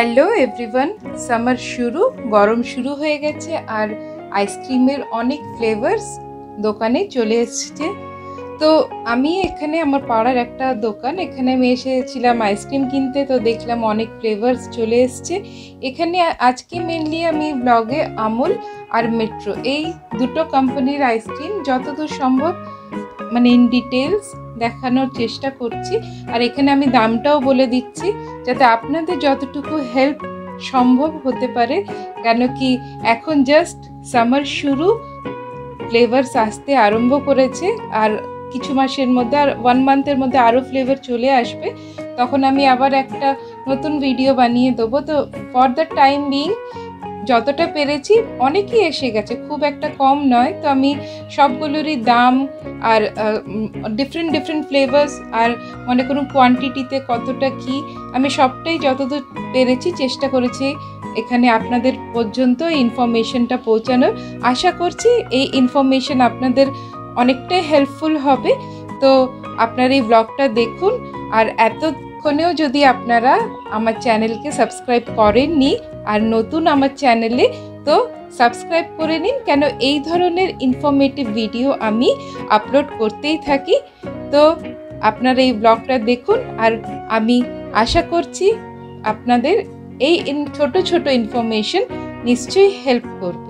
Hello everyone, summer শুরু, গরম শুরু হয়ে গেছে আর আইসক্রিমের অনেক ফ্লেভারস দোকানে চলে এসেছে। তো আমি এখানে আমার পাড়ার একটা দোকান, এখানে আমি এসেছিলাম আইসক্রিম কিনতে। তো দেখলাম অনেক ফ্লেভারস চলে এসছে এখানে। আজকে মেনলি আমি ব্লগে আমুল আর মেট্রো এই দুটো কোম্পানির আইসক্রিম যতদূর সম্ভব মানে ইন ডিটেলস দেখানোর চেষ্টা করছি। আর এখানে আমি দামটাও বলে দিচ্ছি যাতে আপনাদের যতটুকু হেল্প সম্ভব হতে পারে, কেন কি এখন জাস্ট সামার শুরু, ফ্লেভারস আসতে আরম্ভ করেছে আর কিছু মাসের মধ্যে আর 1 মান্থের মধ্যে আরও ফ্লেভার চলে আসবে। তখন আমি আবার একটা নতুন ভিডিও বানিয়ে দেবো। তো ফর দ্য টাইম বিং যতটা পেরেছি, অনেকই এসে গেছে, খুব একটা কম নয়। তো আমি সবগুলোরই দাম আর ডিফারেন্ট ফ্লেভার্স আর মনে করুন কোয়ান্টিটিতে কতটা কি, আমি সবটাই যতদূর পেরেছি চেষ্টা করেছি এখানে আপনাদের পর্যন্ত ইনফরমেশনটা পৌঁছানোর। আশা করছি এই ইনফরমেশন আপনাদের অনেকটাই হেল্পফুল হবে। তো আপনারা এই ব্লগটা দেখুন। আর এতক্ষণেও যদি আপনারা আমার চ্যানেলকে সাবস্ক্রাইব করেননি আর নতুন আমার চ্যানেলে, তো সাবস্ক্রাইব করে নিন, কেন এই ধরনের ইনফরমেটিভ ভিডিও আমি আপলোড করতেই থাকি। তো আপনারা এই ব্লগটা দেখুন আর আমি আশা করছি আপনাদের এই ছোট ছোট ইনফরমেশন নিশ্চয়ই হেল্প করবে।